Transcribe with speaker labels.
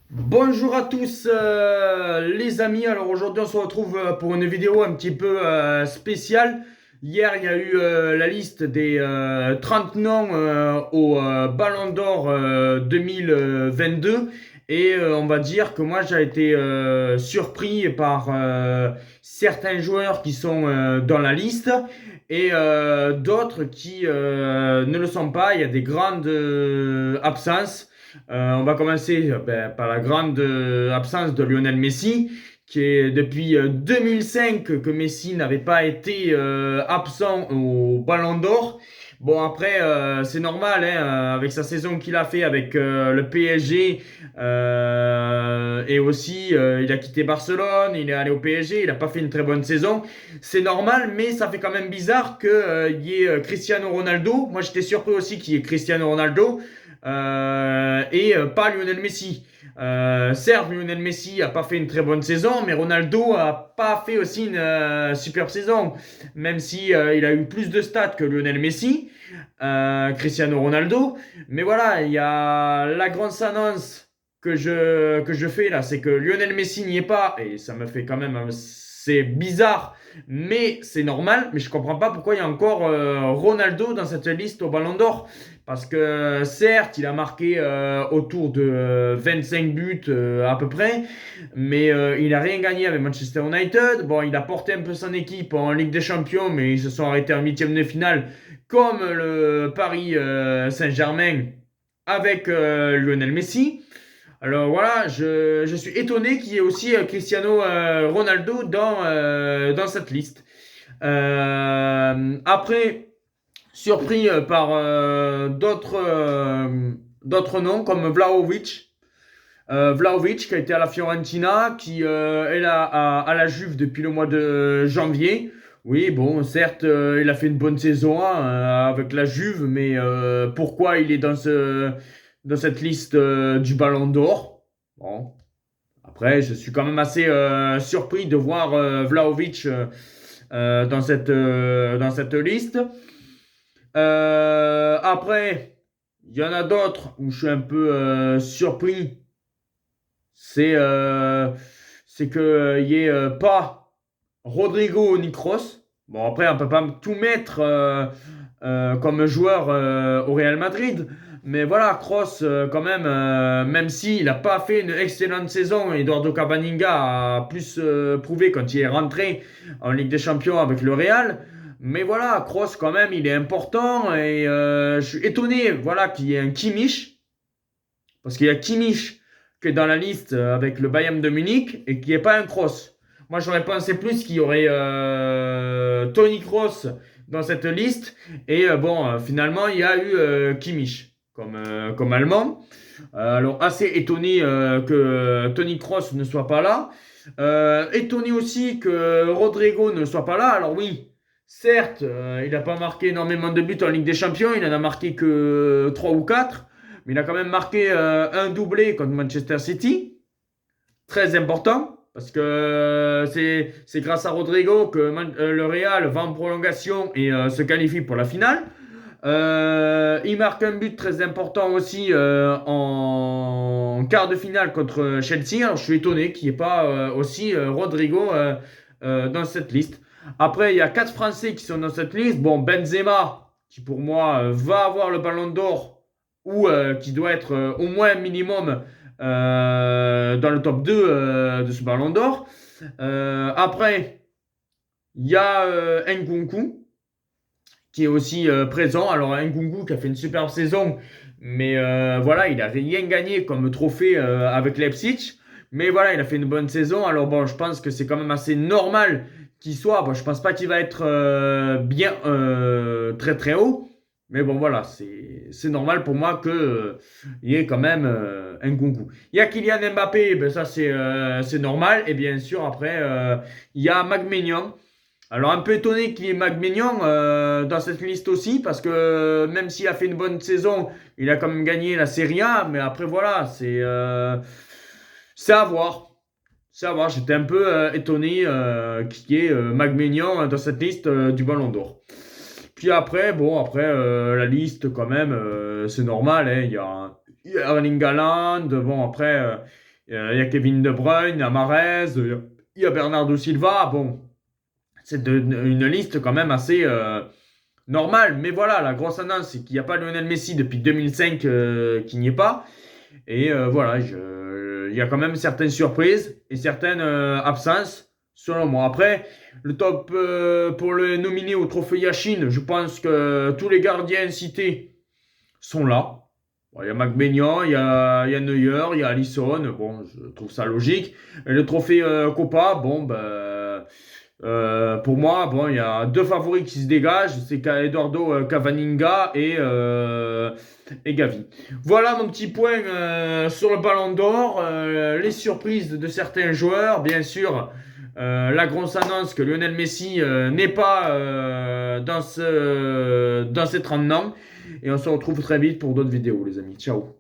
Speaker 1: Bonjour à tous les amis, alors aujourd'hui on se retrouve pour une vidéo un petit peu spéciale. Hier il y a eu la liste des 30 noms au Ballon d'Or 2022 et on va dire que moi j'ai été surpris par certains joueurs qui sont dans la liste et d'autres qui ne le sont pas. Il y a des grandes absences. On va commencer par la grande absence de Lionel Messi, qui est depuis 2005 que Messi n'avait pas été absent au Ballon d'Or. Bon, après, c'est normal, hein, avec sa saison qu'il a fait avec le PSG, et aussi il a quitté Barcelone, il est allé au PSG, il n'a pas fait une très bonne saison. C'est normal, mais ça fait quand même bizarre qu'il y ait Cristiano Ronaldo. Moi, j'étais surpris aussi qu'il y ait Cristiano Ronaldo et pas Lionel Messi. Certes, Lionel Messi a pas fait une très bonne saison, mais Ronaldo a pas fait aussi une super saison, même si il a eu plus de stats que Lionel Messi, Cristiano Ronaldo. Mais voilà, il y a la grosse annonce que je fais là, c'est que Lionel Messi n'y est pas, et ça me fait quand même, c'est bizarre, mais c'est normal. Mais je comprends pas pourquoi il y a encore Ronaldo dans cette liste au Ballon d'Or. Parce que certes, il a marqué autour de 25 buts à peu près, mais il n'a rien gagné avec Manchester United. Bon, il a porté un peu son équipe en Ligue des Champions, mais ils se sont arrêtés en huitième de finale, comme le Paris Saint-Germain avec Lionel Messi. Alors voilà, je suis étonné qu'il y ait aussi Cristiano Ronaldo dans cette liste. Après, surpris par d'autres noms comme Vlahovic. Vlahovic qui a été à la Fiorentina, qui est là à la Juve depuis le mois de janvier. Oui, bon, certes, il a fait une bonne saison hein, avec la Juve, mais pourquoi il est dans cette liste du Ballon d'Or? Bon, après, je suis quand même assez surpris de voir Vlahovic dans cette liste. Après, il y en a d'autres où je suis un peu surpris. C'est c'est que il y ait pas Rodrigo ni Kroos. Bon, après, on peut pas tout mettre comme joueur au Real Madrid. Mais voilà, Kroos, quand même, même s'il n'a pas fait une excellente saison, Eduardo Camavinga a plus prouvé quand il est rentré en Ligue des Champions avec le Real. Mais voilà, Kroos, quand même, il est important. Et je suis étonné voilà, qu'il y ait un Kimmich. Parce qu'il y a Kimmich qui est dans la liste avec le Bayern de Munich et qui n'est pas un Kroos. Moi, j'aurais pensé plus qu'il y aurait Toni Kroos dans cette liste. Et bon, finalement, il y a eu Kimmich comme allemand. Alors, assez étonné que Toni Kroos ne soit pas là. Étonné aussi que Rodrigo ne soit pas là. Alors oui, certes, il n'a pas marqué énormément de buts en Ligue des Champions. Il n'en a marqué que 3 ou 4. Mais il a quand même marqué un doublé contre Manchester City. Très important. Parce que c'est grâce à Rodrigo que le Real va en prolongation et se qualifie pour la finale. Il marque un but très important aussi en quart de finale contre Chelsea. Alors, je suis étonné qu'il n'y ait pas aussi Rodrigo dans cette liste. Après, il y a 4 Français qui sont dans cette liste. Bon, Benzema, qui pour moi va avoir le ballon d'or ou qui doit être au moins minimum dans le top 2 de ce ballon d'or. Après, il y a Nkunku qui est aussi présent. Alors Nkunku qui a fait une superbe saison, mais voilà, il n'a rien gagné comme trophée avec Leipzig. Mais voilà, il a fait une bonne saison. Alors bon, je pense que c'est quand même assez normal qu'il soit. Bon, je pense pas qu'il va être bien très très haut. Mais bon, voilà, c'est normal pour moi que il y ait quand même Nkunku. Il y a Kylian Mbappé, ben ça c'est normal. Et bien sûr, après, il y a Maguignan. Alors un peu étonné qu'il y ait Maguignan dans cette liste aussi, parce que même s'il a fait une bonne saison, il a quand même gagné la Serie A, mais après voilà, c'est à voir. C'est à voir, j'étais un peu étonné qu'il y ait Maguignan dans cette liste du Ballon d'Or. Puis après, bon, après la liste quand même, c'est normal, hein, il y a Erling Haaland, bon après, Il y a Kevin De Bruyne, il y a Mahrez, il y a Bernardo Silva. Bon, c'est une liste quand même assez normale. Mais voilà, la grosse annonce, c'est qu'il n'y a pas Lionel Messi depuis 2005 qu'il n'y est pas. Et voilà, il y a quand même certaines surprises et certaines absences, selon moi. Après, le top pour le nominer au trophée Yashin, je pense que tous les gardiens cités sont là. Bon, il y a McBaignan, il y a Neuer, il y a Alisson. Bon, je trouve ça logique. Et le trophée Copa, bon, ben, pour moi, bon, il y a deux favoris qui se dégagent, c'est Eduardo Cavaninga et Gavi. Voilà mon petit point sur le Ballon d'Or, les surprises de certains joueurs, bien sûr. La grosse annonce que Lionel Messi n'est pas dans ces 30 ans. Et on se retrouve très vite pour d'autres vidéos, les amis. Ciao.